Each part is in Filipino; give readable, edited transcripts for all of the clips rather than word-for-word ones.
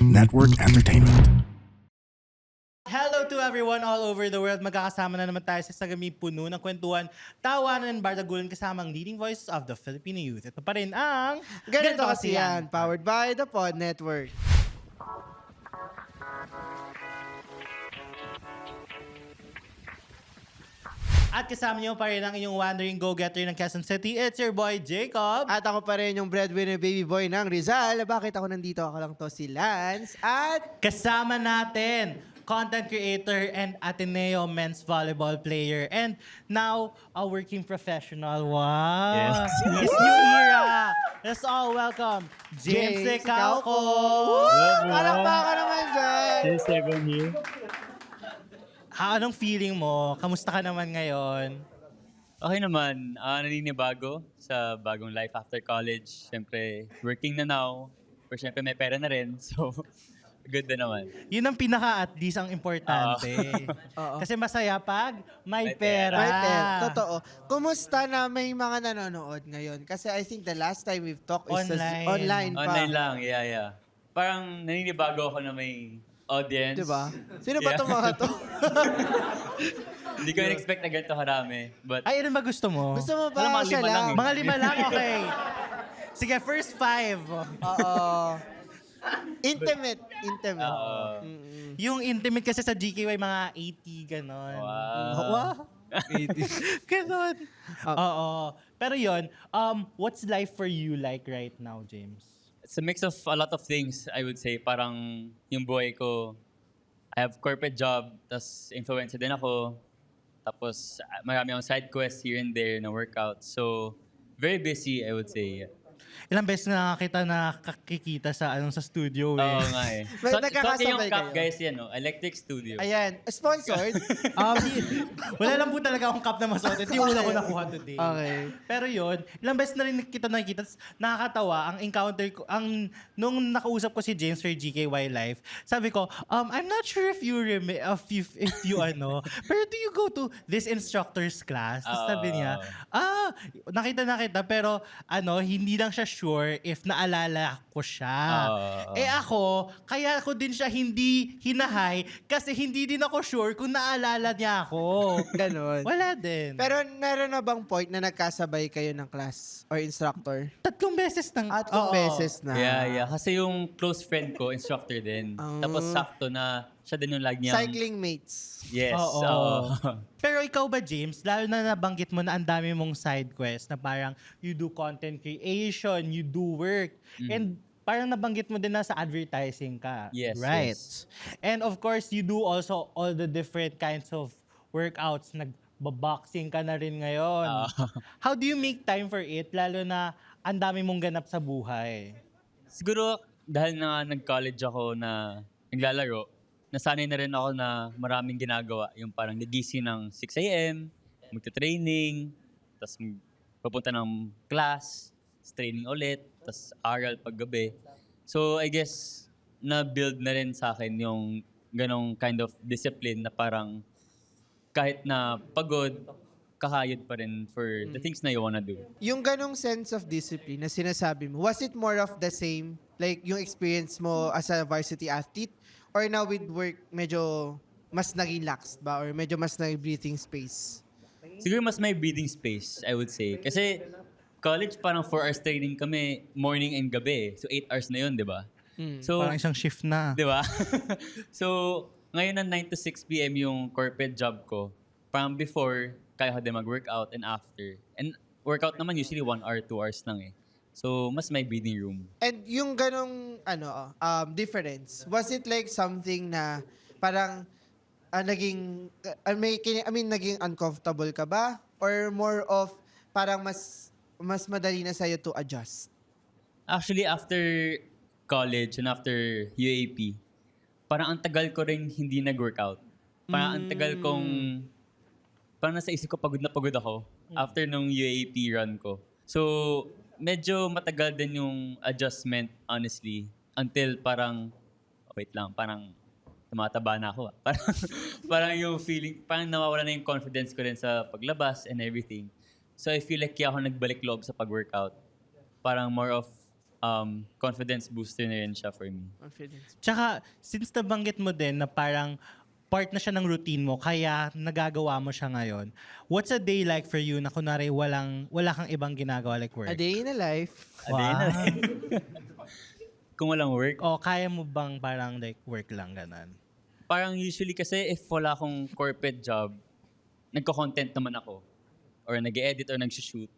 Network Entertainment. Hello to everyone all over the world. Magkakasama na naman tayo sa sagami puno ng kwentuhan, tawanan, and bardagulan kasama ang leading voices of the Filipino youth. Ito pa rin ang Ganito kasi yan, powered by the Pod Network. At kasama niyo pa rin ang inyong wandering go-getter ng Quezon City. It's your boy, Jacob. At ako pa rin yung breadwinner baby boy ng Rizal. Bakit ako nandito? Ako lang to si Lance. At Kasama natin, content creator and Ateneo men's volleyball player. And now, a working professional. Wow! Yes. His new era. Let's all welcome James Ecalco. palakpakan naman dyan. Yes, everyone here. Anong feeling mo? Kamusta ka naman ngayon? Okay naman, naninibago sa bagong life after college. Siyempre, working na now. Pero siyempre may pera na rin. So, good na naman. Yun ang pinaka at least ang importante. Oo. Kasi masaya pag may May pera. pera. Right there. Totoo. Kumusta na may mga nanonood ngayon? Kasi I think the last time we've talked is Online. online pa. Online lang, yeah. Parang naninibago ako na may audience. Diba? Sino ba Yeah. itong mga to? Hindi ko in-expect na ganito karami. But, Ay, ano ba gusto mo? Gusto mo Alam, ba mga siya lima lang lang? eh. Mga lima lang, okay. Sige, first 5. Oo. Intimate. Oo. Mm-mm. Yung intimate kasi sa GKY, mga 80, ganon. Wow. Wow. Ganon. Oo. Pero yun, what's life for you like right now, James? it's a mix of a lot of things, I would say. Parang yung buhay ko, I have corporate job, tas influencer din ako. Tapos marami akong side quests here and there na workout. So, very busy, I would say. Ilang beses na kita nakakikita sa sa studio eh. Oo nga eh. May So, nagkakasabay yung cup, kayo? guys, yan, no? Electric Studio. Ayan. Sponsored? Wala lang po talaga akong cup na masuot. Ito yung una ko nakuha today. Okay. Pero yun, ilang beses na rin kita nakikita. Tas nakakatawa, ang encounter ko, nung nakausap ko si James for GKY Live, sabi ko, I'm not sure if you pero do you go to this instructor's class? Tas sabi niya, nakita na kita, pero hindi lang siya sure if naalala ko siya. Eh ako, kaya ko din siya hindi hinahay kasi hindi din ako sure kung naalala niya ako. Ganon. Wala din. Pero meron na bang point na nagkasabay kayo ng class or instructor? 3 beses nang... Tatlong Oo. beses na. Yeah. Kasi yung close friend ko, instructor din. Tapos sakto na siya din yung lag niya. Cycling mates. Yes. Oo. Oo. Pero ikaw ba, James, lalo na nabanggit mo na ang dami mong side quest na parang you do content creation, you do work, and parang nabanggit mo din na sa advertising ka. Yes, Right. yes. And of course, you do also all the different kinds of workouts. Nagbaboxing ka na rin ngayon. How do you make time for it, lalo na ang dami mong ganap sa buhay? Siguro dahil na nag-college ako na naglalaro, nasanay na rin ako na maraming ginagawa. Yung parang nagising ng 6 a.m., magta-training, tapos pupunta ng class, tapos training ulit, tapos aral paggabi. So I guess na-build na rin sa akin yung ganong kind of discipline na parang kahit na pagod, kakayod pa rin for the things na you wanna do. Yung ganong sense of discipline na sinasabi mo, was it more of the same? Like yung experience mo as a varsity athlete? Or now with work, medyo mas naging lax ba? Or medyo mas naging breathing space? Siguro mas may breathing space, I would say. Kasi college parang 4 hours training kami, morning and gabi. So 8 hours na yun, di ba? So, Parang isang shift na. di ba? So, ngayon na 9 to 6 p.m. yung corporate job ko. Parang before, kaya ko din mag-workout and after. And workout naman usually 1 hour, 2 hours lang eh. So, mas may breathing room. And yung ganong difference, was it like something na parang naging naging uncomfortable ka ba? Or more of parang mas madali na sa'yo to adjust? Actually, after college and after UAP, parang ang tagal ko rin hindi nag-workout. Parang ang tagal kong, parang nasa isip ko pagod na pagod ako after nung UAP run ko. So, medyo matagal din yung adjustment, honestly, until parang, wait lang, parang tumataba na ako. Parang yung feeling, parang nawawala na yung confidence ko rin sa paglabas and everything. So I feel like kaya ako nagbalik loob sa pag-workout. Parang more of confidence booster na rin siya for me. Confidence. Tsaka, since nabanggit mo din na parang part na siya ng routine mo, kaya nagagawa mo siya ngayon, what's a day like for you na kunwari wala kang ibang ginagawa like work? A day in a life. Kung walang work, O kaya mo bang parang like work lang ganon? parang usually kasi if wala akong corporate job, nagko-content naman ako. Or nag-edit or nag-shoot.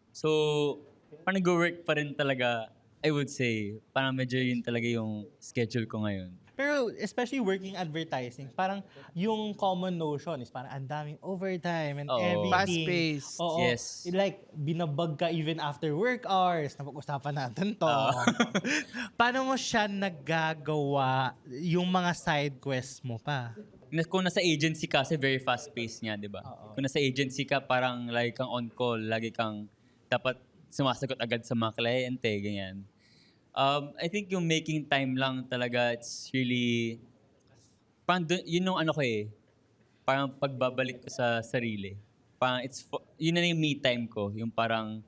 So, parang nag-work pa rin talaga, I would say. Parang medyo yun talaga yung schedule ko ngayon. Pero especially working advertising, parang yung common notion is parang ang daming overtime and Oo. everything. Fast-paced. Oo. Yes. Like, binabag ka even after work hours. Napag-usapan natin to. Paano mo siya nagagawa yung mga side quests mo pa? Kung nasa agency ka, kasi very fast-paced nga, di ba? Oo. Kung nasa agency ka, parang lagi kang on-call, lagi kang dapat sumasagot agad sa mga kliyente, ganyan. I think yung making time lang talaga, it's really, parang yun yung ano ko parang pagbabalik ko sa sarili. Parang yun na yung me time ko. Yung parang,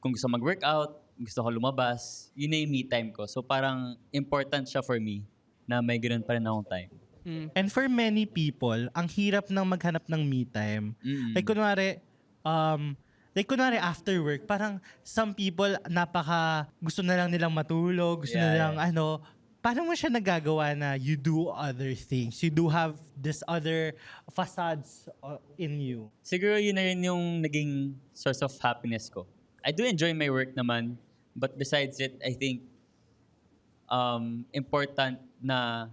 kung gusto mag-workout, gusto ko lumabas, yun na yung me time ko. So parang important siya for me na may ganoon pa rin akong time. And for many people, ang hirap ng maghanap ng me time. Mm. Like kunwari after work, parang some people gusto na lang nilang matulog, gusto na lang paano mo siya nagagawa na you do other things? You do have this other facades in you. Siguro yun na rin yung naging source of happiness ko. I do enjoy my work naman, but besides it, I think important na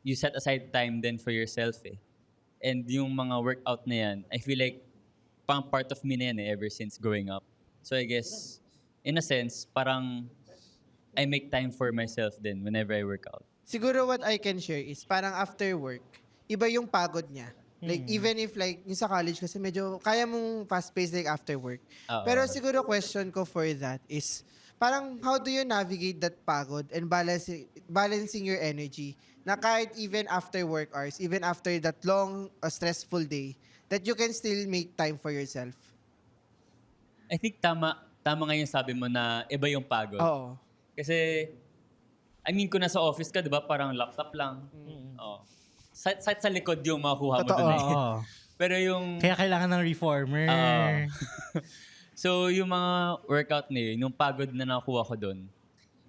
you set aside time then for yourself And yung mga workout na yan, I feel like pang part of me na yan ever since growing up. So I guess, in a sense, parang I make time for myself then whenever I work out. Siguro what I can share is parang after work, iba yung pagod niya. Like even if like yung sa college kasi medyo kaya mong fast-paced like after work. Pero siguro question ko for that is parang how do you navigate that pagod and balancing your energy na kahit even after work hours, even after that long, stressful day, that you can still make time for yourself? I think tama nga yung sabi mo na iba yung pagod. Oo. Kasi, I mean, kung nasa office ka, di ba, parang laptop lang. Oo. Sa likod yung makuha mo Totoo. dun Oo. Pero yung... Kaya kailangan ng reformer. So, yung mga workout na yun, yung pagod na nakuha ko dun,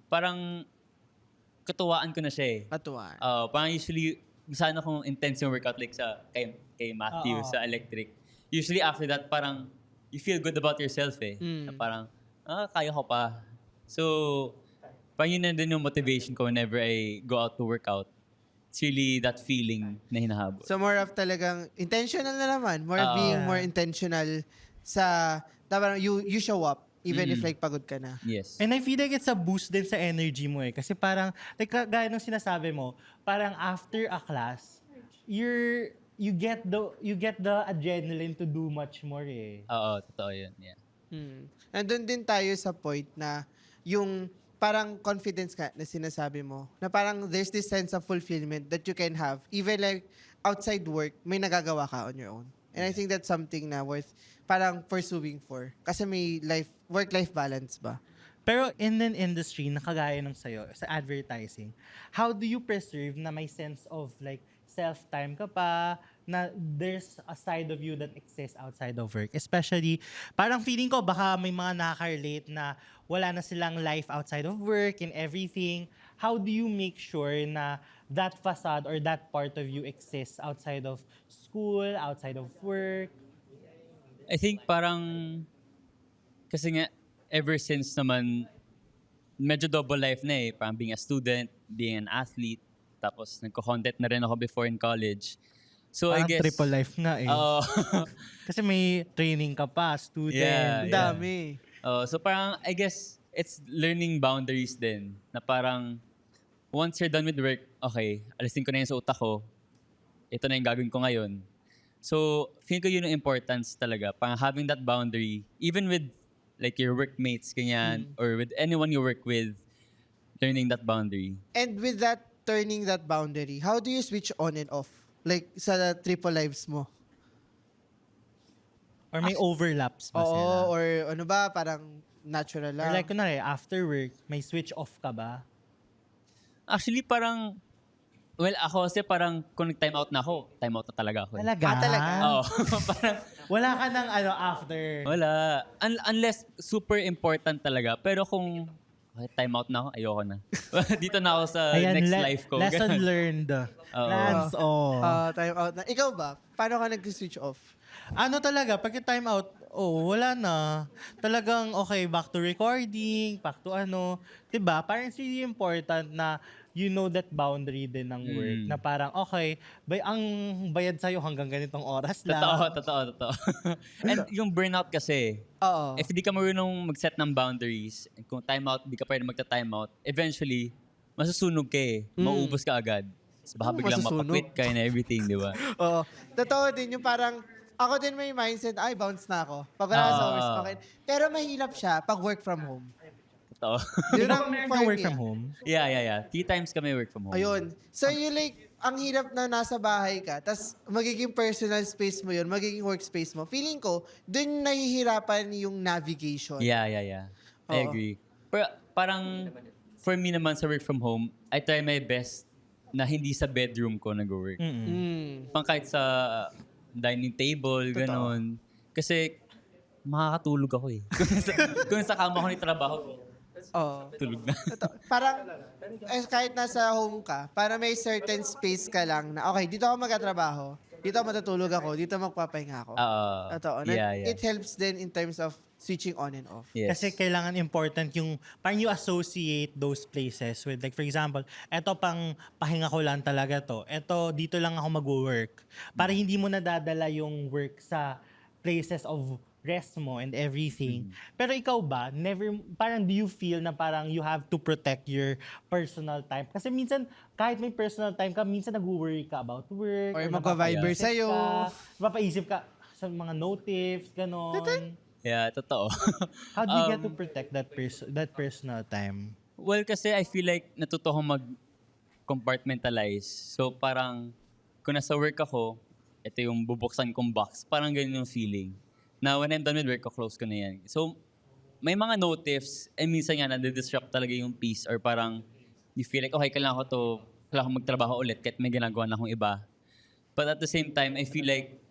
parang katuwaan ko na siya Katuwaan. Parang usually, sana kung intense yung workout like kay Matthew sa electric. Usually after that, parang you feel good about yourself Na parang, kaya ko pa. So, parang yun na din yung motivation ko whenever I go out to work out. It's really that feeling na hinahabol. So more of talagang intentional na naman. More being more intentional sa, parang you show up even if like pagod ka na. Yes. And I feel like it's a boost din sa energy mo Kasi parang, like gaya ng sinasabi mo, parang after a class, you get the adrenaline to do much more Oo, totoo yun. Yeah. And doon din tayo sa point na yung parang confidence ka na sinasabi mo, na parang there's this sense of fulfillment that you can have even like outside work, may nagagawa ka on your own. And I think that's something na worth parang pursuing for. Kasi may work-life balance ba? Pero in an industry na kagaya ng sayo, sa advertising, how do you preserve na may sense of like self-time ka pa, na there's a side of you that exists outside of work? Especially, parang feeling ko baka may mga nakaka-relate na wala na silang life outside of work and everything. How do you make sure na that facade or that part of you exists outside of school, outside of work? I think parang, kasi nga, ever since naman, medyo double life na Parang being a student, being an athlete, tapos nagko-content na rin ako before in college. So Parang I guess... triple life nga Kasi may training ka pa, student. Ang dami. So parang, I guess, it's learning boundaries din. Na parang, once you're done with work, okay, alisin ko na yun sa utak ko. Ito na yung gagawin ko ngayon. So, feel ko yun yung importance talaga. Parang having that boundary, even with like your workmates, ganyan, or with anyone you work with, learning that boundary. And with that, turning that boundary, how do you switch on and off? Like sa triple lives mo? Or may overlaps ba sila? Oo, or ano ba, parang natural Or lang. like, kunwari, after work, may switch off ka ba? Actually, parang, well, ako kasi parang kung nag-time out na ako, time out na talaga ako. Talaga? talaga? Oo. Parang, Wala ka ng after. wala. Unless super important talaga. Pero kung okay, time out na ako, ayoko na. Dito na ako sa next life ko. Lesson Ganun. learned. Oo. Plans on. Time out na. Ikaw ba? Paano ka nag-switch off? Ano talaga, pag time out, wala na. Talagang, okay, back to recording, back to ano. Diba? Parang it's really important na you know that boundary din ng work. Na parang, okay, ang bayad sa'yo hanggang ganitong oras lang. Totoo. And yung burnout kasi, Oo. if di ka marunong mag-set ng boundaries, kung time out, di ka pwede magta-time out, eventually, masusunog ka eh. Maubos ka agad. Tapos baka biglang masusunog? mapakwit ka and everything, di ba? Oo. Totoo din yung parang, ako din may mindset, ay, bounce na ako. Pag wala sa office, okay. Pero mahirap siya pag work from home. Totoo. Yun Ikaw ang ba meron for kang work me, from home? Yeah. 3 times kami work from home. Ayun. So you like, ang hirap na nasa bahay ka, tas magiging personal space mo yun, magiging workspace mo. Feeling ko, dun nahihirapan yung navigation. Yeah. I Oo. agree. Pero parang, for me naman sa work from home, I try my best na hindi sa bedroom ko nag-work. Pang kahit sa dining table, ganon. Kasi, makakatulog ako eh. kung sa kama ko ni trabaho, Oo. tulog na. Parang, kahit nasa home ka, para may certain space ka lang na, okay, dito ako magkatrabaho, dito matutulog ako, dito magpapahinga ako. Totoo. Yeah. It helps din in terms of switching on and off. Yes. Kasi kailangan important yung, parang you associate those places with, like for example, eto pang pahinga ko lang talaga to. Eto, dito lang ako mag-work. Para hindi mo nadadala yung work sa places of rest mo and everything. Pero ikaw ba, parang do you feel na parang you have to protect your personal time? Kasi minsan, kahit may personal time ka, minsan nag-worry ka about work. Or magpa-viber napapaisip sa'yo. Mapapaisip ka sa mga notifs, ganon. Yeah, totoo. How do you get to protect that personal time? Well, kasi I feel like natuto akong mag-compartmentalize. So parang, kung nasa work ako, ito yung bubuksan kong box. Parang ganyan yung feeling. Na when I'm done with work, close ko na yan. So, may mga notifs, minsan nga nade-disrupt talaga yung peace or parang you feel like, okay, kailangan ko magtrabaho ulit kahit may ginagawa na akong iba. But at the same time, I feel like,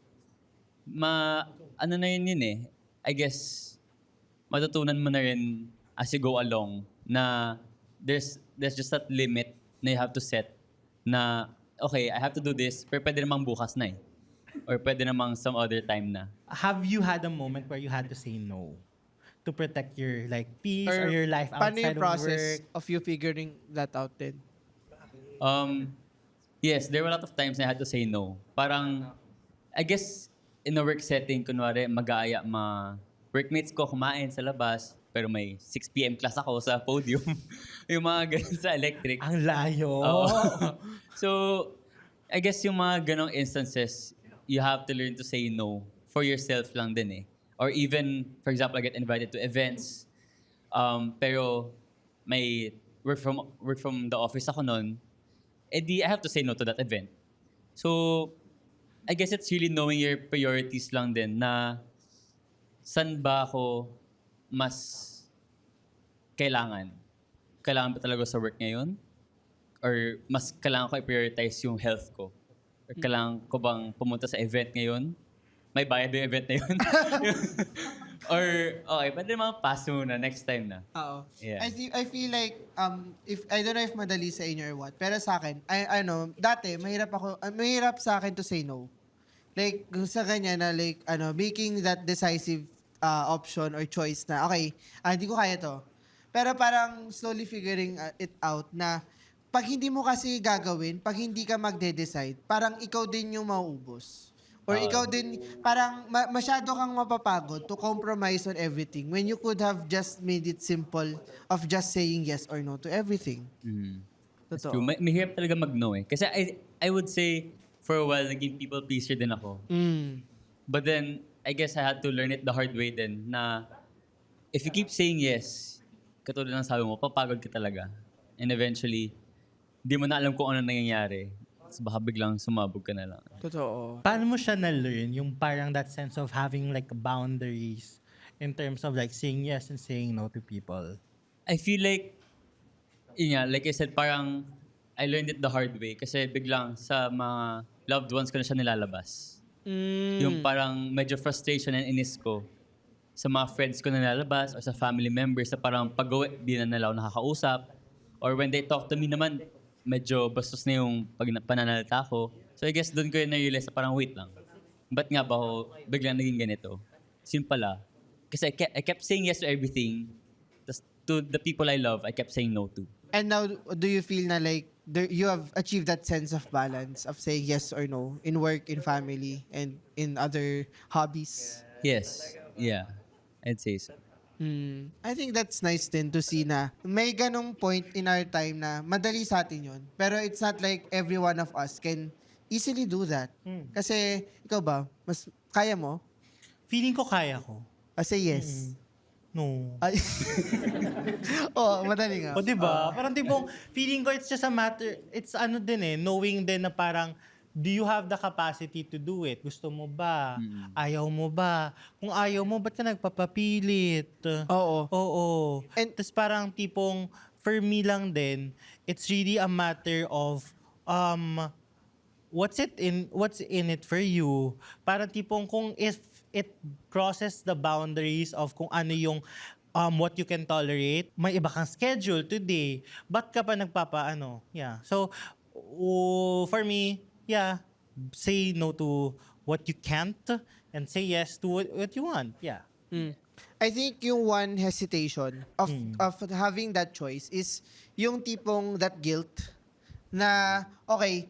ano na yun eh, I guess, matutunan mo na rin as you go along na there's just that limit na you have to set na, okay, I have to do this, pero pwede namang bukas na eh. Or pwede namang some other time na. Have you had a moment where you had to say no to protect your like peace or your life Paano outside yung of process work? of you figuring that out din? Yes, there were a lot of times na I had to say no. Parang, I guess, in a work setting, kunwari, mag-aaya workmates ko kumain sa labas, pero may 6 p.m. class ako sa podium. Yung mga ganun sa electric. Ang layo. Oo. So, I guess yung mga ganong instances, you have to learn to say no for yourself lang din eh. Or even, for example, I get invited to events, pero may work from the office ako nun, I have to say no to that event. So, I guess it's really knowing your priorities lang din na saan ba ako mas kailangan. Kailangan ba talaga sa work ngayon? Or mas kailangan ko i-prioritize yung health ko? Or kailangan ko bang pumunta sa event ngayon? May bayad yung event na yun? Or, okay, pwede naman pass muna, next time na. Oo. Yeah. I feel like, if I don't know if madali sa inyo or what, pero sa akin, dati, mahirap sa akin to say no. Like, sa ganyan na, like, making that decisive option or choice na, okay, hindi ko kaya to. Pero parang slowly figuring it out na, pag hindi mo kasi gagawin, pag hindi ka magde-decide, parang ikaw din yung mauubos. Or ikaw din, parang masyado kang mapapagod to compromise on everything when you could have just made it simple of just saying yes or no to everything. That's Totoo. true. Mahirap talaga mag-no eh. Kasi I would say, for a while, naging people pleaser din ako. But then, I guess I had to learn it the hard way din na if you keep saying yes, katulad ng sabi mo, papagod ka talaga. And eventually, di mo na alam kung ano nangyayari. So baka biglang sumabog ka na lang. Totoo. Paano mo siya na-learn yung parang that sense of having like boundaries in terms of like saying yes and saying no to people? I feel like, yun nga, like I said, parang I learned it the hard way kasi biglang sa mga loved ones ko na siya nilalabas. Yung parang medyo frustration and inis ko sa mga friends ko na nilalabas or sa family members na parang pag-uwi, di na nila ako nakakausap. Or when they talk to me naman, medyo bastos na yung pananalita ko. So I guess doon ko yun na-realize na parang wait lang. Ba't nga ba ako biglang naging ganito? Simple pala. Kasi I kept saying yes to everything. Tas to the people I love, I kept saying no to. And now, do you feel na like you have achieved that sense of balance of saying yes or no in work, in family, and in other hobbies? Yes. Yeah. I'd say so. I think that's nice din to see na may ganong point in our time na madali sa atin yun. Pero it's not like every one of us can easily do that. Kasi, ikaw ba, mas kaya mo? Feeling ko kaya ko. Say yes. No. Ay. Oh, madali nga. O diba? Parang tipong feeling ko it's just a matter, it's ano din knowing din na parang do you have the capacity to do it? Gusto mo ba? Ayaw mo ba? Kung ayaw mo, ba't ka nagpapapilit? Oo. Oo. And- Tapos parang tipong, for me lang din, it's really a matter of, what's in it for you? Parang tipong kung if it crosses the boundaries of kung ano yung what you can tolerate, may iba kang schedule today, ba't ka pa nagpapaano? Yeah. So, for me, yeah, say no to what you can't and say yes to what you want. Yeah. I think yung one hesitation of having that choice is yung tipong that guilt na, okay,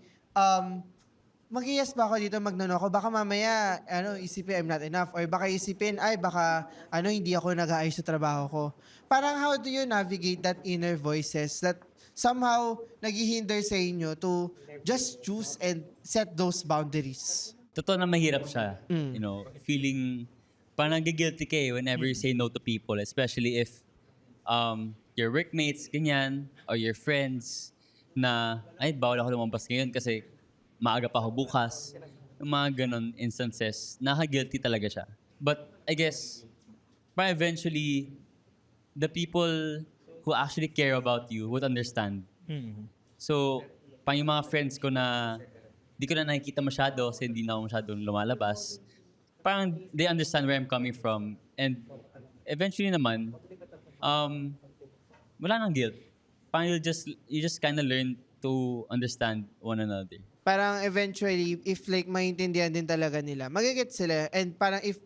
mag-yes ba ako dito, magnono ako? Baka mamaya, isipin I'm not enough. Or baka isipin, baka, hindi ako nag-aayos sa trabaho ko. Parang how do you navigate that inner voices that somehow naghihinder sa inyo to just choose and set those boundaries? Totoo na mahirap siya. You know, feeling, parang nag-guilty ka whenever you say no to people. Especially if your workmates, ganyan, or your friends, na, bawal ako lumabas ngayon kasi maaga pa ako bukas. Yung mga ganon instances, naka-guilty talaga siya. But I guess, parang eventually, the people who actually care about you would understand. So, pang yung mga friends ko na di ko na nakikita masyado kasi hindi na ako masyadong lumalabas, parang they understand where I'm coming from. And eventually naman, wala nang guilt. Parang you just kind of learn to understand one another. Parang eventually, if like maintindihan din talaga nila, magigit sila. And parang if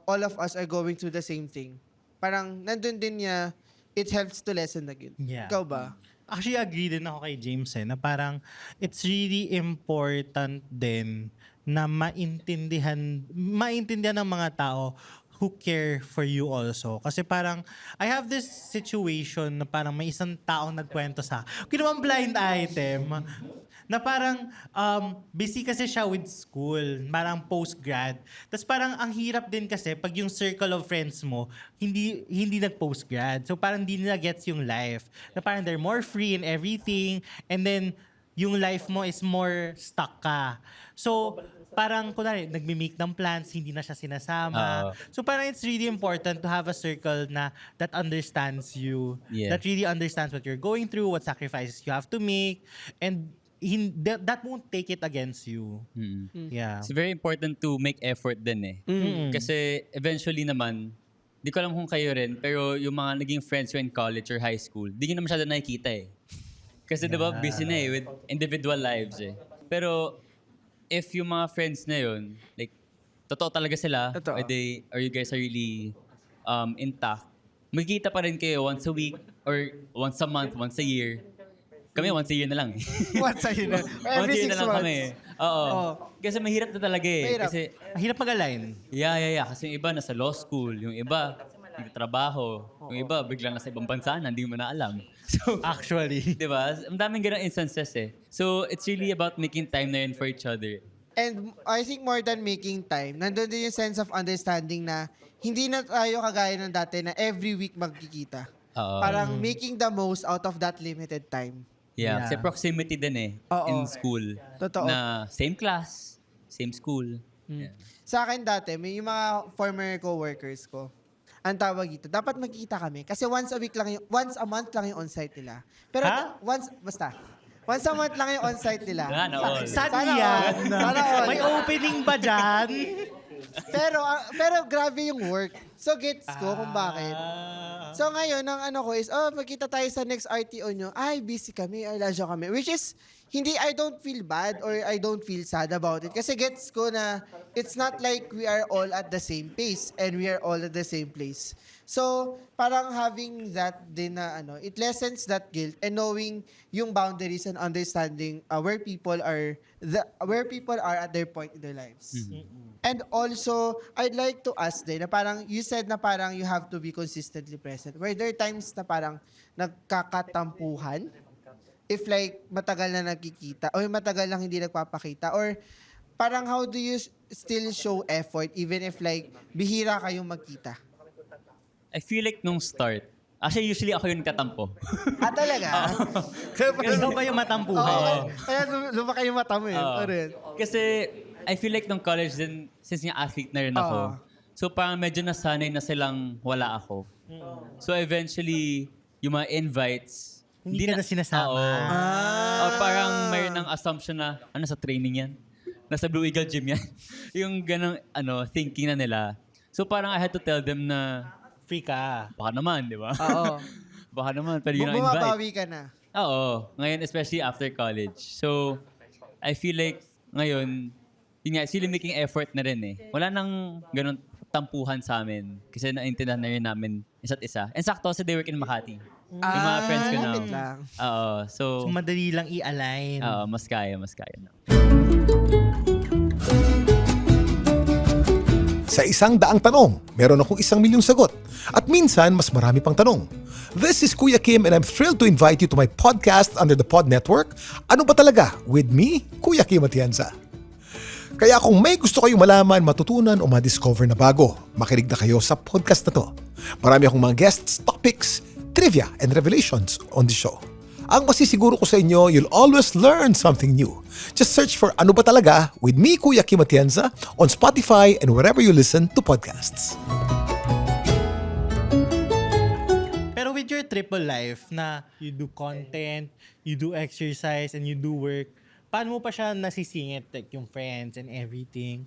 all of us are going through the same thing, parang nandun din niya, it helps to lessen the guilt. Yeah. Ikaw ba? Actually, agree din ako kay James na parang it's really important din na maintindihan ng mga tao who care for you also. Kasi parang, I have this situation na parang may isang taong nagkwento sa, kinawang blind item, na parang busy kasi siya with school, parang post-grad. Tapos parang ang hirap din kasi pag yung circle of friends mo, hindi nag-post-grad. So parang hindi nila gets yung life. Na parang they're more free and everything. And then, yung life mo is more stuck ka. So, parang, kunwari, nagmi-make ng plans, hindi na siya sinasama. So, parang it's really important to have a circle na that understands you. Yeah. That really understands what you're going through, what sacrifices you have to make. And that won't take it against you. Yeah. It's very important to make effort din Kasi eventually naman, di ko alam kung kayo rin, pero yung mga naging friends ko in college or high school, di nyo na masyado nakikita Kasi di ba busy na with individual lives Pero if yung mga friends na yun, like, totoo talaga sila, Totoo. or you guys are really intact, magkikita pa rin kayo once a week, or once a month, once a year. Kami, once a year na lang Once a year na. once a year 6 na lang months. kami. Oo. Oo. Kasi mahirap na talaga Mahirap. Kasi, Mahirap mag-align. yeah. Kasi yung iba nasa law school, yung iba nagtatrabaho, yung iba biglang nasa ibang bansa na hindi mo na alam. So, Actually. di ba? Ang daming ganang instances So, it's really about making time na yun for each other. And I think more than making time, nandun din yung sense of understanding na hindi na tayo kagaya ng dati na every week magkikita. Oo. Parang making the most out of that limited time. Yeah, Yeah. kasi proximity din Oo. in school. Totoo. Na same class, same school. Yeah. Sa akin dati, may yung mga former co-workers ko. ang tawag dito, dapat magkita kami. Kasi once a month lang yung on-site nila. Pero once a month lang yung on-site nila. Sana all. Saan Sana yan? all. Sana all. May opening ba dyan? pero grabe yung work. So gets ko kung bakit. So ngayon, ang ano ko is, magkita tayo sa next RTO nyo. Ay, busy kami, ay lasyo kami. Which is, I don't feel bad or I don't feel sad about it. Kasi gets ko na it's not like we are all at the same pace and we are all at the same place. So, parang having that din na it lessens that guilt and knowing yung boundaries and understanding where people are at their point in their lives. And also, I'd like to ask din na parang you said na parang you have to be consistently present. Were there times na parang nagkakatampuhan? If like matagal na nagkikita o matagal lang hindi nagpapakita, or parang how do you still show effort even if like bihira kayong magkita? I feel like nung start, actually usually ako yung katampo. Talaga? Ikaw ba yung matampuhan? Kaya lumaki yung mata mo eh. Kasi I feel like nung college din, since yung athlete na rin ako, so parang medyo nasanay na silang wala ako. So eventually, yung mga invites, Hindi ka na sinasama. O parang mayroon ng assumption na, sa training yan? Nasa Blue Eagle Gym yan? Yung ganong thinking na nila. So parang I had to tell them na, Free ka. baka naman, di ba? Oo. Baka naman, pwede yun ang invite. Bumabawi ka na. Oo. Ngayon, especially after college. So, I feel like ngayon, yun nga, sila making effort na rin eh. Wala nang ganun tampuhan sa amin. Kasi naintindihan na rin namin isa't isa. And sakto kasi they work in Makati. Yung mga friends ko na. Lapit lang. Oo. So, So, madali lang i-align. mas kaya na. Sa 100 tanong, meron akong 1,000,000 sagot. At minsan, mas marami pang tanong. This is Kuya Kim and I'm thrilled to invite you to my podcast under the Pod Network, Ano Ba Talaga? With me, Kuya Kim Atienza. Kaya kung may gusto kayong malaman, matutunan o ma-discover na bago, makinig na kayo sa podcast na to. Marami akong mga guests, topics, trivia, and revelations on the show. Ang masisiguro ko sa inyo, you'll always learn something new. Just search for Ano Ba Talaga? With me, Kuya Kim Atienza, on Spotify and wherever you listen to podcasts. Pero with your triple life na you do content, you do exercise, and you do work, paano mo pa siya nasisingit, like yung friends and everything?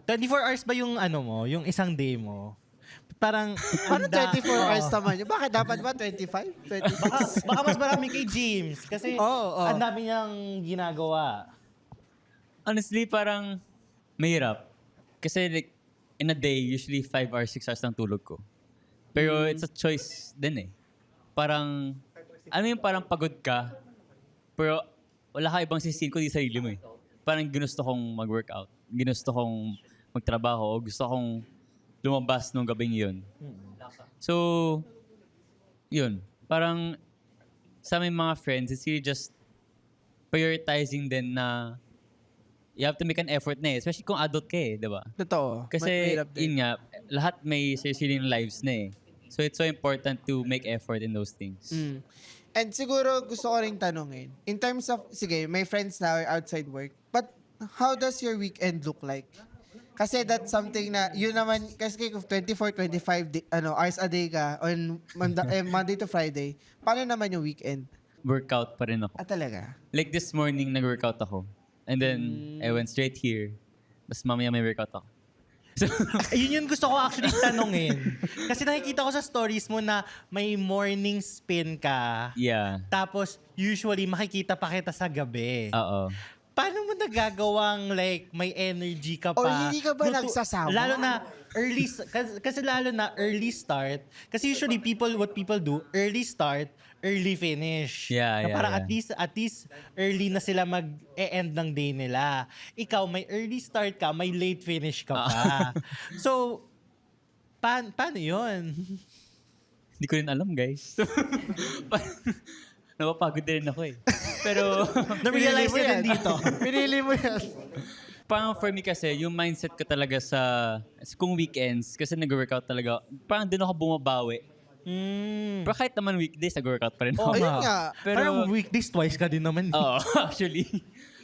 24 hours ba yung yung isang day mo? Parang, Paano 24 hours naman yun? Bakit dapat ba 25? 26? baka mas marami kay James. Kasi Oo. ang dami niyang ginagawa. Honestly, parang mahirap. Kasi like, in a day, usually 5 or 6 hours lang tulog ko. Pero it's a choice din eh. Parang, parang pagod ka, pero wala ka ibang sisihin ko di sarili mo eh. Parang ginusto kong mag-workout. Ginusto kong magtrabaho. O gusto kong lumabas nung gabing yun. So, yun. Parang sa aming mga friends, it's really just prioritizing din na you have to make an effort na eh. Especially kung adult ka eh, di ba? Totoo. Kasi Mahirap din. yun nga, lahat may sariling lives na eh. So it's so important to make effort in those things. And siguro gusto ko rin tanungin, in terms of, sige, may friends na are outside work, but how does your weekend look like? Kasi that's something na, yun naman, kasi kung 24, 25 hours a day ka, on Monday to Friday, paano naman yung weekend? Workout pa rin ako. Talaga? Like this morning, nag-workout ako. And then, I went straight here. Tapos mamaya may workout ako. So, Yun yung gusto ko actually tanungin. Kasi nakikita ko sa stories mo na may morning spin ka. yeah. Tapos, usually, makikita pa kita sa gabi. Oo. Paano mo nagagawang like may energy ka pa? Or hindi ka ba nagsasawa? Lalo na kasi lalo na early start. Kasi usually what people do, early start, early finish. Yeah, Na yeah, parang yeah. at least early na sila mag-e-end ng day nila. Ikaw may early start ka, may late finish ka pa. So paano 'yun? Hindi ko rin alam, guys. Napapagod din ako eh. Pero, Na-realize ko din dito. Pinili mo yan. parang for me kasi, yung mindset ko talaga kung weekends, kasi nag-workout talaga, parang din ako bumabawi. Pero kahit naman weekdays, nag-workout pa rin ako. Ayun nga. Pero, Parang weekdays twice ka din naman. Oo, actually.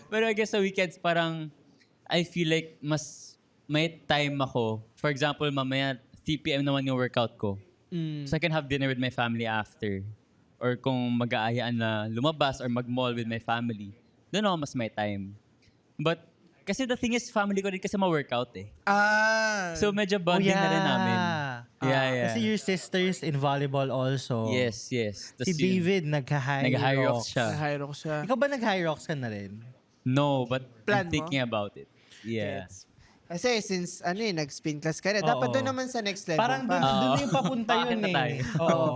Pero I guess sa weekends, parang I feel like mas may time ako. For example, mamaya 3 p.m. naman yung workout ko. Mm. So I can have dinner with my family after. Or kung mag-aayaan na lumabas or mag-mall with my family, doon ako mas may time. But, kasi the thing is, family ko rin kasi ma-workout eh. So medyo bonding na rin namin. Yeah. Kasi your sister's in volleyball also. Yes. Si Tas yun, David nag-high nag-high rocks. rocks siya. High rock siya. Ikaw ba nag-high rocks ka na rin? No, but Plan I'm mo? thinking about it. Yeah. Gets. Kasi since nag-spin class ka rin, Oo. dapat doon naman sa next level Parang pa. doon yung papunta Bakit yun na tayo? eh. Oo.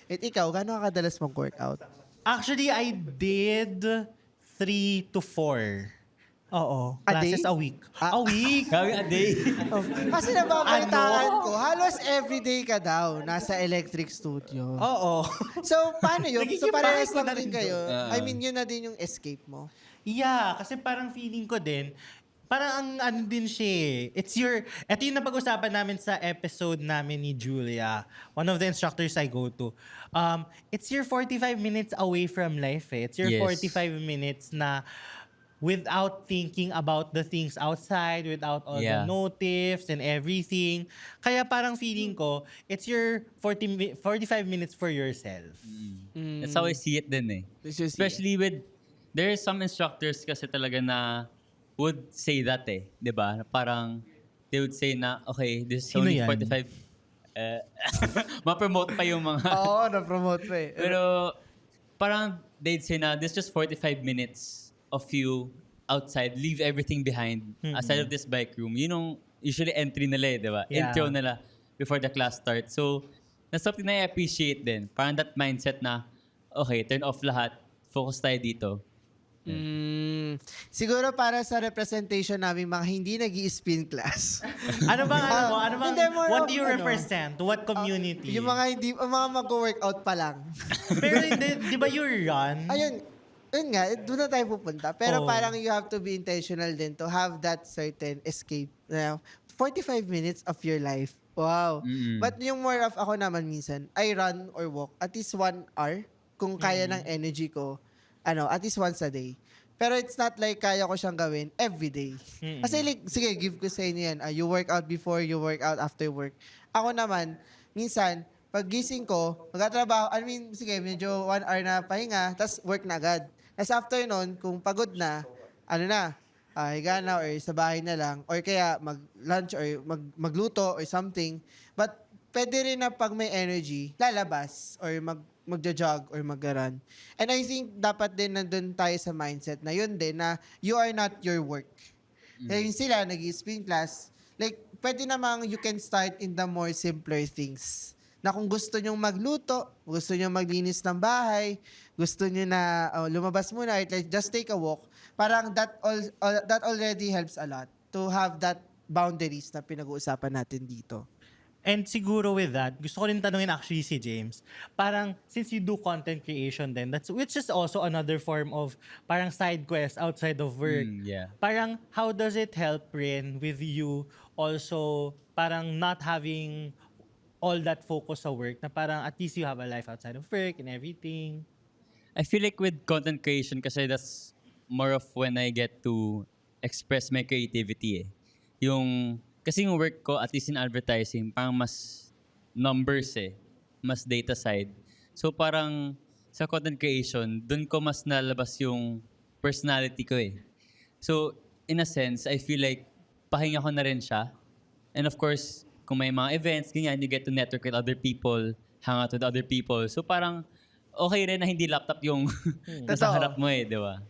Ikaw, gano'n ka kadalas mag-workout? Actually, I did 3 to 4. Oo. A Classes day? a week. A week? Gawin a day. Kasi nababalitaan ko, halos everyday ka daw nasa electric studio. Oo. So, paano yun? So, Nagiging parehas bakit ko lang na din rin kayo. doon. I mean, yun na din yung escape mo. Yeah, kasi parang feeling ko din, parang ang ano din siya eh. Ito yung napag-usapan namin sa episode namin ni Julia, one of the instructors I go to. It's your 45 minutes away from life eh. It's your Yes. 45 minutes na without thinking about the things outside, without all the Yeah. notifs and everything. Kaya parang feeling ko, it's your 45 minutes for yourself. That's how I see it din eh. Especially with, there are some instructors kasi talaga na would say that eh. Diba? Parang, they would say na, okay, this is Sino only yan? 45. Ma-promote pa yung mga. Oo, na-promote pa eh. Pero, parang, they'd say na, this is just 45 minutes of you outside, leave everything behind, aside of this bike room. Yun yung usually entry nila eh, di ba? Yeah. Intro nila before the class starts. So, that's something na I appreciate din. Parang that mindset na, okay, turn off lahat, focus tayo dito. Siguro para sa representation namin mga hindi nag-i-spin class. Ano bang, ano bang, Hindi, more what of, do you represent? What community? Yung mga hindi, mga mag-workout pa lang. Pero di ba you run? Ayun, yun nga, doon na tayo pupunta. Pero Oo. parang you have to be intentional din to have that certain escape. 45 minutes of your life. Wow. But yung more of ako naman minsan, I run or walk at least 1 hour kung kaya ng energy ko, at least once a day. Pero it's not like kaya ko siyang gawin every day. Kasi like, sige, give ko sa inyo yan. You work out before, you work out after work. Ako naman, minsan, pag gising ko, magtatrabaho, sige, medyo 1 hour na pahinga, tas work na agad. As after nun, kung pagod na, higa na or sa bahay na lang, or kaya mag-lunch or magluto or something. But pwede rin na pag may energy, lalabas or magja-jog or mag-run. And I think dapat din nandun tayo sa mindset na yun din, na you are not your work. Yung sila, nag-spin class, like, pwede namang you can start in the more simpler things. Na kung gusto nyong magluto, gusto nyong maglinis ng bahay, gusto nyo na lumabas muna, or like, just take a walk, parang that already helps a lot to have that boundaries na pinag-uusapan natin dito. And siguro with that, gusto ko rin tanungin actually si James. Parang, since you do content creation then, which is also another form of parang side quest outside of work. Yeah. Parang, how does it help rin with you also parang not having all that focus sa work na parang at least you have a life outside of work and everything? I feel like with content creation kasi that's more of when I get to express my creativity eh. Kasi yung work ko, at least in advertising, parang mas numbers eh. Mas data side. So parang sa content creation, dun ko mas nalabas yung personality ko eh. So in a sense, I feel like pahinga ko na rin siya. And of course, kung may mga events, ganyan, you get to network with other people, hang out with other people. So parang okay rin na hindi laptop yung nasa Totoo. harap mo eh, di ba?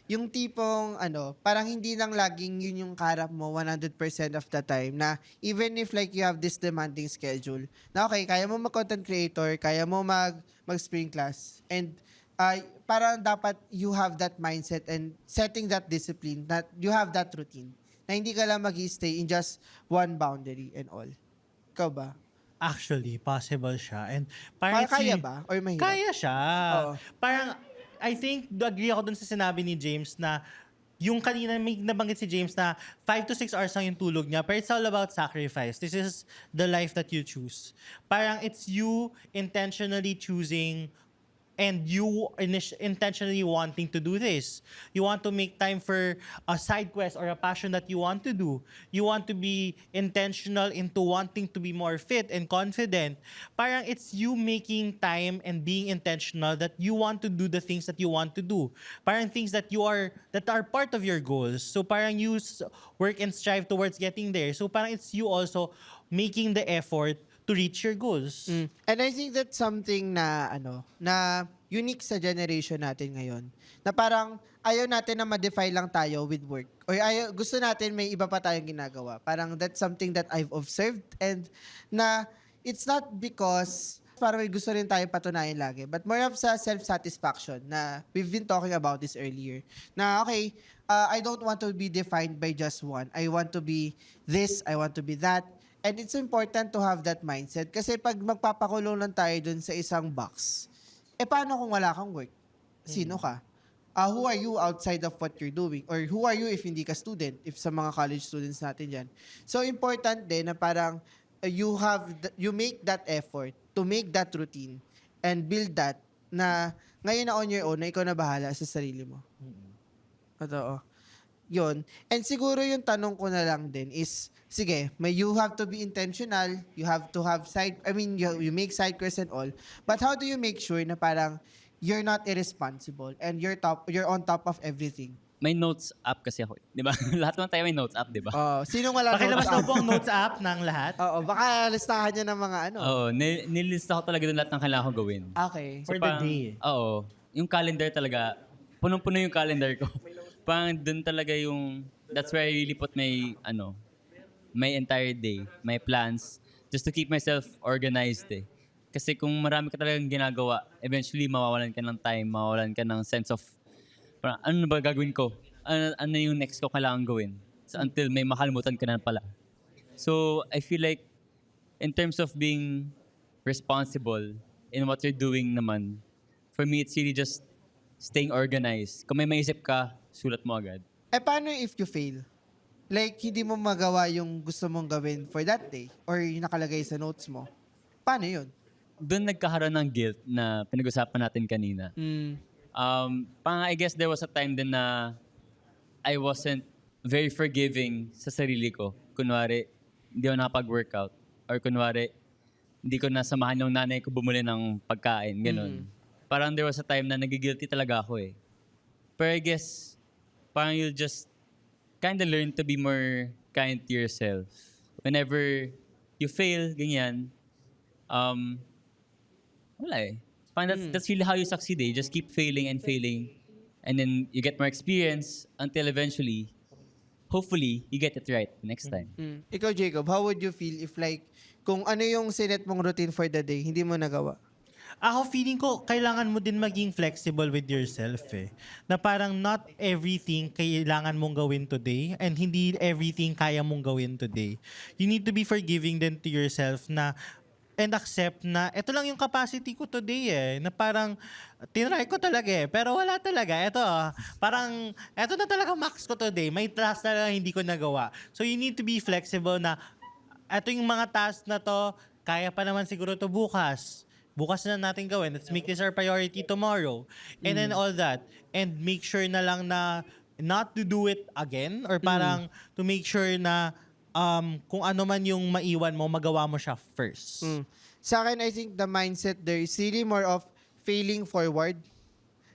Yung tipong parang hindi lang laging yun yung karap mo 100% of the time, na even if like you have this demanding schedule, na okay, kaya mo mag-content creator, kaya mo mag-spring class, and parang dapat you have that mindset and setting that discipline, that you have that routine, na hindi ka lang mag-stay in just one boundary and all. Ikaw ba? Actually, possible siya. And parang Kaya ba? Or mahirap? Kaya siya. Oo. Parang, I think, agree ako dun sa sinabi ni James na yung kanina may nabanggit si James na 5 to 6 hours lang yung tulog niya, but it's all about sacrifice. This is the life that you choose. Parang it's you intentionally choosing and you intentionally wanting to do this. You want to make time for a side quest or a passion that you want to do. You want to be intentional into wanting to be more fit and confident. Parang it's you making time and being intentional that you want to do the things that you want to do. Parang things that are part of your goals. So parang you work and strive towards getting there. So parang it's you also making the effort to reach your goals. And I think that's something na na unique sa generation natin ngayon. Na parang ayaw natin na ma-define lang tayo with work. Or gusto natin may iba pa tayong ginagawa. Parang that's something that I've observed and na it's not because parang may gusto rin tayo patunayan lagi. But more of sa self-satisfaction na we've been talking about this earlier. Na okay, I don't want to be defined by just one. I want to be this, I want to be that. And it's important to have that mindset kasi pag magpapakulong lang tayo dun sa isang box, paano kung wala kang work? Sino ka? Who are you outside of what you're doing? Or who are you if hindi ka student? If sa mga college students natin dyan. So important din na parang you make that effort to make that routine and build that na ngayon na on your own na ikaw na bahala sa sarili mo. Totoo. Yun. And siguro yung tanong ko na lang din is, sige, you have to be intentional, you have to have you make side quests and all, but how do you make sure na parang you're not irresponsible and you're on top of everything? May notes app kasi ako. Di ba? Lahat naman tayo may notes app, di ba? Sinong wala Pakilabas notes na app? po ang notes app ng lahat. Oo, baka listahan niya ng mga ano. Oo, nilista ko talaga doon lahat ng kailangan kong gawin. Okay. For the day. Oo. Yung calendar talaga, punong-puno yung calendar ko. Parang doon talaga yung, that's where I really put my entire day, my plans, just to keep myself organized eh. Kasi kung marami ka talagang ginagawa, eventually mawawalan ka ng time, mawawalan ka ng sense of, parang, ano na ba gagawin ko? Ano yung next ko kailangan gawin? So, until may makalimutan ka na pala. So, I feel like, in terms of being responsible in what you're doing naman, for me, it's really just staying organized. Kung may maisip ka, sulat mo agad. Paano if you fail? Like, hindi mo magawa yung gusto mong gawin for that day or yung nakalagay sa notes mo. Paano yun? Doon nagkakaroon ng guilt na pinag-usapan natin kanina. I guess there was a time din na I wasn't very forgiving sa sarili ko. Kunwari, hindi ako nakapag-workout. Or kunwari, hindi ko nasamahan yung nanay ko bumuli ng pagkain. Ganun. Parang there was a time na nagigilty talaga ako eh. Pero I guess, parang you'll just kind of learn to be more kind to yourself. Whenever you fail, ganyan, wala eh. Parang that's really how you succeed eh. You just keep failing and failing. And then you get more experience until eventually, hopefully, you get it right the next time. Ikaw, Jacob, how would you feel if like, kung ano yung sinet mong routine for the day, hindi mo nagawa? Ako feeling ko, kailangan mo din maging flexible with yourself eh. Na parang not everything kailangan mong gawin today and hindi everything kaya mong gawin today. You need to be forgiving din to yourself na and accept na ito lang yung capacity ko today eh. Na parang tinry ko talaga eh. Pero wala talaga. Parang ito na talaga max ko today. May task na hindi ko nagawa. So you need to be flexible na ito yung mga task na to, kaya pa naman siguro to bukas. Bukas na natin gawin. Let's make this our priority tomorrow. And then all that. And make sure na lang na not to do it again or parang to make sure na kung ano man yung maiwan mo, magawa mo siya first. Sa akin, I think the mindset there is really more of failing forward.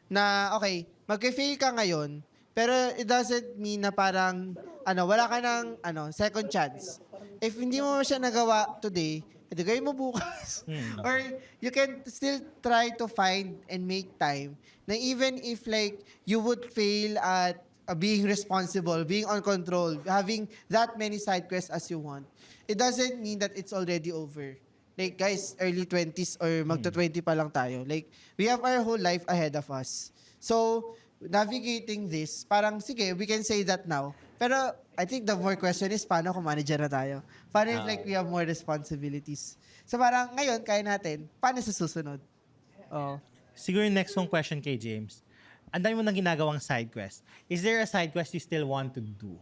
Na, okay, mag-fail ka ngayon, pero it doesn't mean na parang, wala ka ng, second chance. If hindi mo siya nagawa today, ito gawin mo bukas. Or you can still try to find and make time na even if like you would fail at being responsible, being on control, having that many side quests as you want, it doesn't mean that it's already over. Like guys, early 20s or magto-20 pa lang tayo. Like we have our whole life ahead of us. So navigating this, parang sige, we can say that now. Pero I think the more question is, paano kung manager na tayo? Paano if like we have more responsibilities? So parang ngayon, kaya natin, paano sa susunod? Siguro yung next one question kay James. Ang dami mo nang ginagawang side quest. Is there a side quest you still want to do?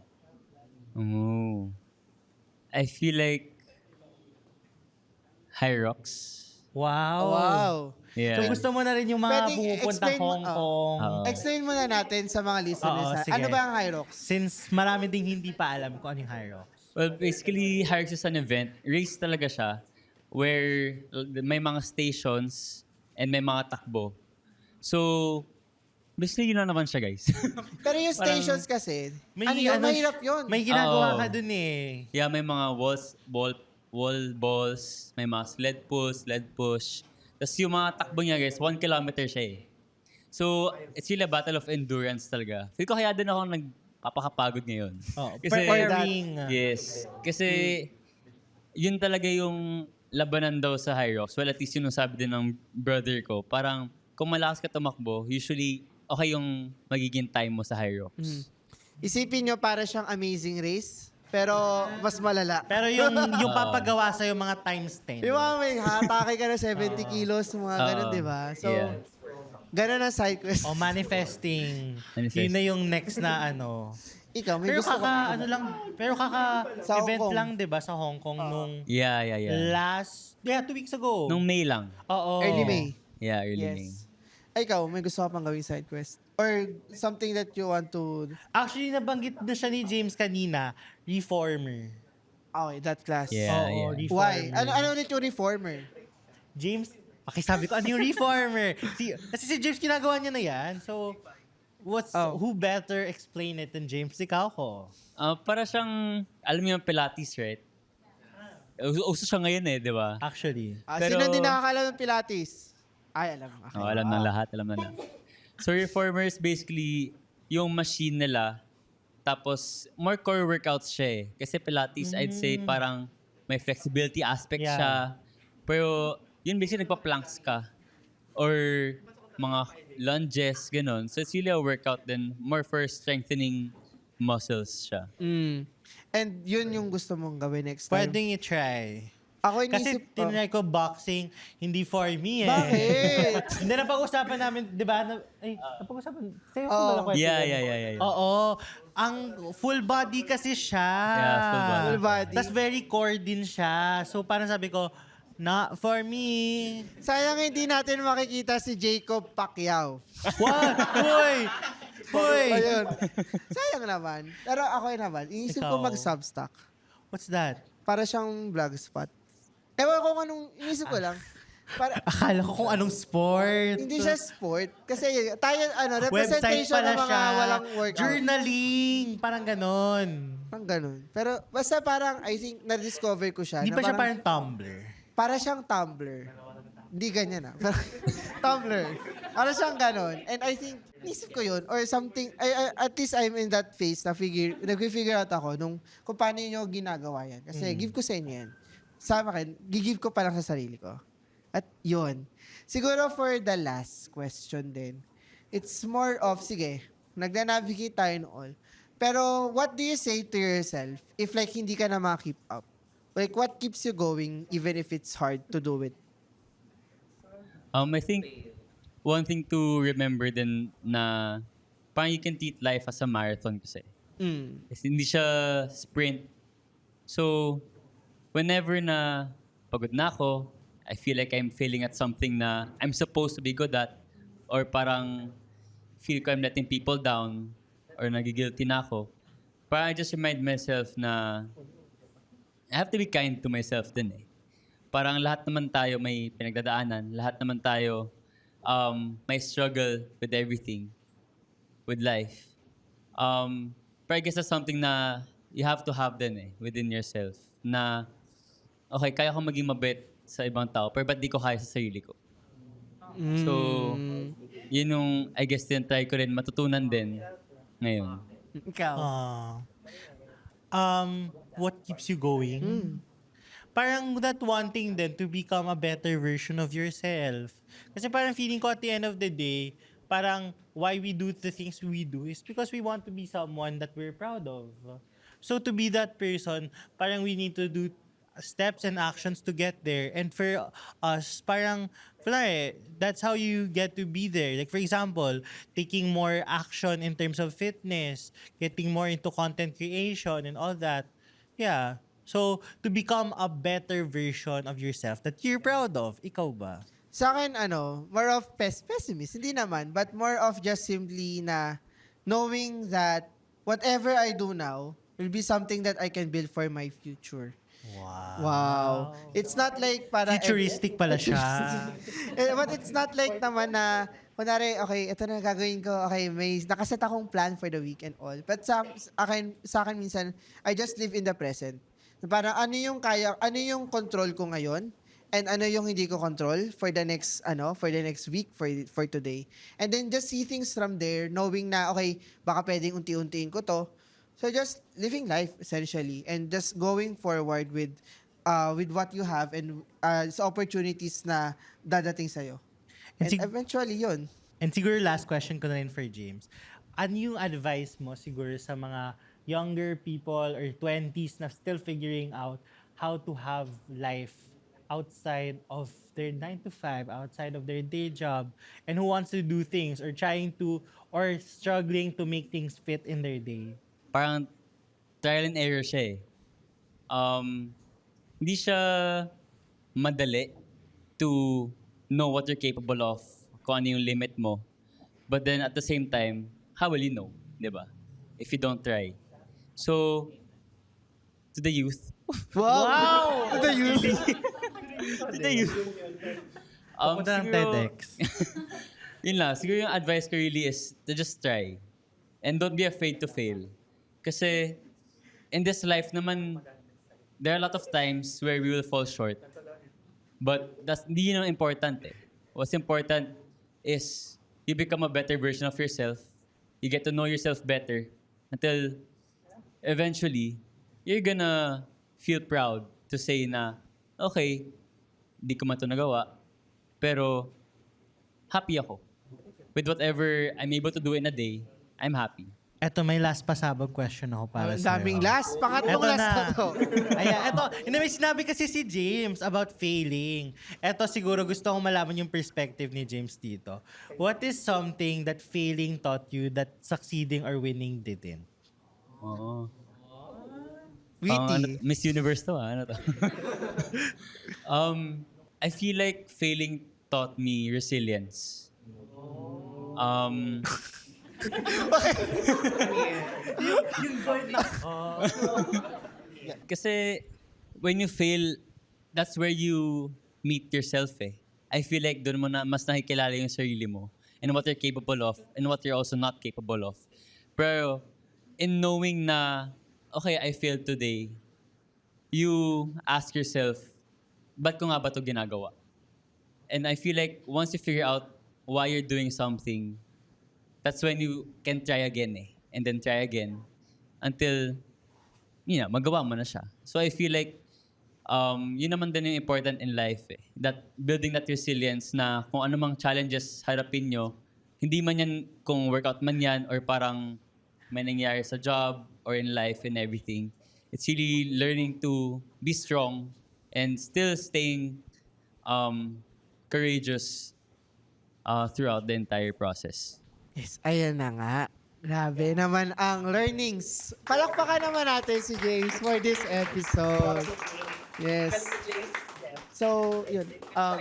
Oh. I feel like High Rocks. Wow. Wow. Yeah. So gusto mo na rin yung mga Pwedeng pumupunta explain mo- Hong Kong. Oo. Explain muna natin sa mga listeners. Oo, ha? sige. Ano ba ang Hyrox? Since marami ding hindi pa alam kung ano yung High Rocks. Well, basically, Hyrox is an event. Race talaga siya where may mga stations and may mga takbo. So, basically, yun na naman siya, guys. Pero yung stations kasi, mahirap yun. May ginagawa Oo. ka dun eh. Yeah, may mga wall balls, may mga sled push. Tapos yung mga takbo niya, guys, 1 kilometer siya eh. So, it's really a battle of endurance talaga. Feel ko kaya din ako nagpapakapagod ngayon. Oh, Kasi, preparing. yes. Kasi, yun talaga yung labanan daw sa Hyrox. Well, at least yun ang sabi din ng brother ko. Parang, kung malakas ka tumakbo, usually, okay yung magiging time mo sa Hyrox. Isipin nyo para siyang amazing race, pero mas malala. Pero yung papagawa sa yung mga times 10. Di ba, may hatake ka na 70 kilos, mga ganun, Oo. di ba? So, Yeah. ganun ang side quest. O manifesting. Yun na yung next na ano. Ikaw, may Pero gusto ka. Sa Hong event Kong. lang 'di ba sa Hong Kong nung Yeah. last 2 weeks ago. Nung May lang. Oo. Early May. Yeah, early May. Yes. Ay, ikaw, may gusto ka pang gawing side quest? Or something that you want to... Actually nabanggit na siya ni James kanina, reformer. Okay, that class. Yeah. Oo, reformer. Why? Ano ulit yung reformer? James, pakisabi ko ano yung reformer? Kasi si James ginagawa niya na yan. So who better explain it than James? Ikaw ko. Para siyang, alam mo yung Pilates, right? Uso siya ngayon eh, di ba? Actually. Pero- Sino din nakakalam ng Pilates? Ay, alam. Okay. Alam ng lahat, alam na lang. So reformer is basically yung machine nila, tapos more core workouts siya eh. Kasi Pilates, I'd say parang may flexibility aspect Yeah. siya. Pero yun basically nagpa-planks ka. Or mga lunges, ganun. So it's really a workout then more for strengthening muscles siya. And yun yung gusto mong gawin next time? Pwedeng i-try. Ako Kasi inisip ko. tinry ko boxing, hindi for me eh. Bakit? Hindi na pag-usapan namin, di ba? Napag-usapan. Sa'yo ko Oh. ba nakwento Yeah. yun? Oo. Ang full body kasi siya. Yeah, full body. Full body. Tapos very core din siya. So parang sabi ko, not for me. Sayang hindi natin makikita si Jacob Pacquiao. What? Hoy! Hoy! Ayun. Sayang naman. Pero ako naman, inisip ko Ikaw. mag-substock. What's that? Para siyang vlog spot. Ewan ko kung anong, inisip ko lang. Para, Akala ko kung anong sport. hindi siya sport. Kasi tayo, Website representation pala ng mga siya. walang workout. Journaling. Parang ganon. Parang ganun. Pero basta parang, I think, na-discover ko siya. Hindi na pa siya parang Tumblr. Para siyang Tumblr. Hindi ganyan ah. Tumblr. Para siyang ganon. And I think, nisip ko yun. Or something, at least I'm in that phase na nag-figure out ako kung paano nyo ginagawa yan. Kasi give ko sa inyo yan. Sa akin, gigive ko pa lang sa sarili ko. At yun. Siguro for the last question din, it's more of, sige, nagna-navigate tayo in all. Pero what do you say to yourself if like hindi ka na ma-keep up? Like what keeps you going even if it's hard to do it? I think one thing to remember din na parang you can treat life as a marathon kasi. Kasi hindi siya sprint. So, whenever na pagod na ako, I feel like I'm failing at something na I'm supposed to be good at, or parang feel ko I'm letting people down, or nagigilty na ako, parang I just remind myself na I have to be kind to myself din eh. Parang lahat naman tayo may pinagdadaanan, lahat naman tayo may struggle with everything, with life. Pero I guess that's something na you have to have din eh, within yourself. Na, okay, kaya ko maging mabait sa ibang tao, pero ba't di ko kaya sa sarili ko? So, yun yung, I guess, try ko rin matutunan din ngayon. Ikaw. What keeps you going? Parang that wanting then to become a better version of yourself. Kasi parang feeling ko at the end of the day, parang why we do the things we do is because we want to be someone that we're proud of. So to be that person, parang we need to do steps and actions to get there. And for us, parang, that's how you get to be there. Like for example, taking more action in terms of fitness, getting more into content creation and all that. Yeah. So, to become a better version of yourself that you're proud of. Ikaw ba? Sa akin, more of pessimist. Hindi naman, but more of just simply na knowing that whatever I do now will be something that I can build for my future. Wow. It's not like para... Futuristic pala siya. But it's not like naman na, kunwari, okay, ito na gagawin ko. Okay, may nakaset akong plan for the week and all. But sa akin minsan, I just live in the present. Parang ano yung control ko ngayon, and ano yung hindi ko control for the next week, for today. And then just see things from there, knowing na, okay, baka pwedeng unti-untiin ko to. So just living life, essentially, and just going forward with what you have and sa opportunities na dadating sa'yo. And eventually, yun. And siguro last question ko na rin for James. Ano yung advice mo siguro sa mga younger people or 20s na still figuring out how to have life outside of their 9 to 5, outside of their day job, and who wants to do things or struggling to make things fit in their day? Parang trial and error siya eh. Hindi siya madali to know what you're capable of, kung ano yung limit mo. But then at the same time, how will you know? Diba? If you don't try. So, to the youth. Wow! The youth. To the youth. Pumunta ng siguro- TEDx. Yun lang. Siguro yung advice ko really is to just try. And don't be afraid to fail. Kasi in this life naman, there are a lot of times where we will fall short. But hindi yun ang important eh. What's important is you become a better version of yourself. You get to know yourself better until eventually, you're gonna feel proud to say na, okay, di ko man ito nagawa, pero happy ako. With whatever I'm able to do in a day, I'm happy. Eto, may last pasabog question ako para Ang sa'yo. daming last. Pangatlong Eto last na to. Ayan, eto. May sinabi kasi si James about failing. Eto, siguro gusto kong malaman yung perspective ni James dito. What is something that failing taught you that succeeding or winning didn't? Oo. Witty. Miss Universe to Ano to? I feel like failing taught me resilience. Kasi when you fail, that's where you meet yourself eh. I feel like doon mo na mas nakikilala yung sarili mo and what you're capable of and what you're also not capable of. Pero in knowing na, okay, I failed today, you ask yourself, ba't ko nga ba ito ginagawa? And I feel like once you figure out why you're doing something, that's when you can try again eh. And then try again until, magawa mo na siya. So I feel like, yun naman din yung important in life eh. That building that resilience na kung anumang challenges harapin nyo, hindi man yan kung workout man yan or parang may nangyari sa job or in life and everything. It's really learning to be strong and still staying courageous throughout the entire process. Yes, ayan na nga. Grabe naman ang learnings. Palakpakan naman natin si James for this episode. Yes. So, yun.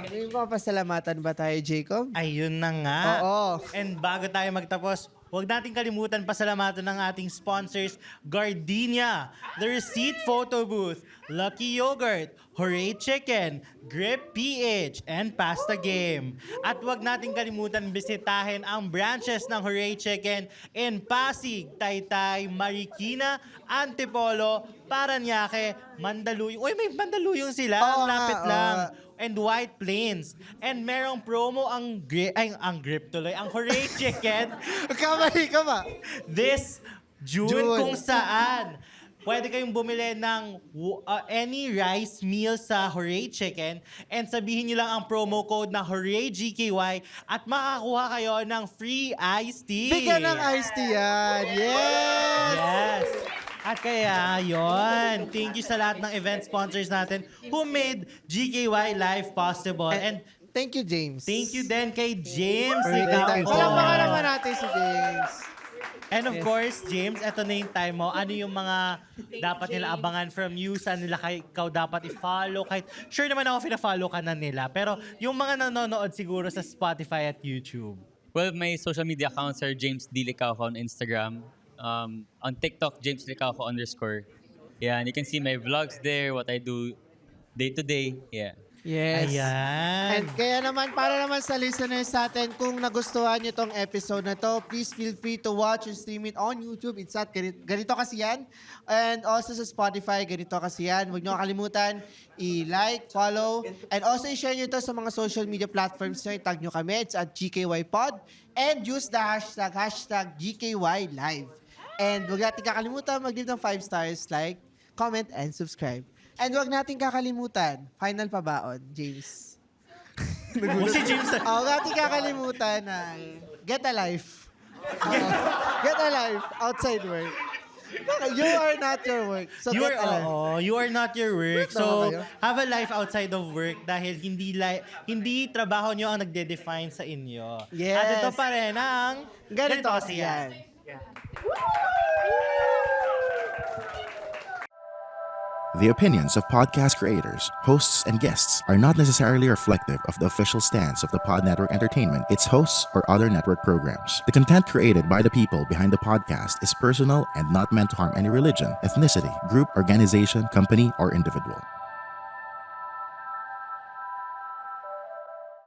May mga pasalamatan ba tayo, Jacob? Ayun na nga. Oo. And bago tayo magtapos, huwag natin kalimutan pasalamatan ng ating sponsors, Gardenia, The Receipt Photo Booth, Lucky Yogurt, Hooray Chicken, Grip PH, and Pasta Game. At huwag natin kalimutan bisitahin ang branches ng Hooray Chicken in Pasig, Taytay, Marikina, Antipolo, Paranaque, Mandaluyong. Uy, may Mandaluyong sila. Oo Ang lapit nga, lang. And White Plains. And merong promo ang grip tuloy, ang Hooray Chicken Kamali ka ba? this June June. kung saan pwede kayong bumili ng any rice meal sa Hooray Chicken and sabihin nyo lang ang promo code na HoorayGKY at makakakuha kayo ng free iced tea. Bigyan ng iced tea yan. Yes! Yes! At kaya, yon. Thank you sa lahat ng event sponsors natin who made GKY Live possible. And Thank you, James. thank you din kay James. For making time. Ikaw. Palakpakan naman natin si James. And of course, James, eto na yung time mo. Ano yung mga dapat nila abangan from you? Saan nila ikaw dapat i-follow? Kahit sure naman ako fina-follow ka na nila. Pero yung mga nanonood siguro sa Spotify at YouTube. Well, my social media accounts are James D. Licauco on Instagram. On TikTok, James Licauco _. Yeah, and you can see my vlogs there, what I do day to day. Yeah. Yes. Ayan. And kaya naman, para naman sa listeners natin, kung nagustuhan nyo tong episode na to, please feel free to watch and stream it on YouTube. It's at ganito kasi yan. And also sa Spotify, ganito kasi yan. Huwag nyo kakalimutan, i-like, follow, and also i-share nyo to sa mga social media platforms nyo. I-tag nyo kami. It's at GKYPod. And use the hashtag GKYLive. And huwag natin kakalimutan, mag-give ng 5 stars, like, comment, and subscribe. And huwag natin kakalimutan, final pabaon, James. Si James, Huwag natin kakalimutan na get a life. Get a life outside work. You are not your work. So you get a life. you are not your work. Tama So, kayo. have a life outside of work dahil hindi trabaho nyo ang nagde-define sa inyo. Yes. At ito pa rin ang Ganito kasi yan. The opinions of podcast creators, hosts, and guests are not necessarily reflective of the official stance of the Pod Network Entertainment, its hosts, or other network programs. The content created by the people behind the podcast is personal and not meant to harm any religion, ethnicity, group, organization, company, or individual.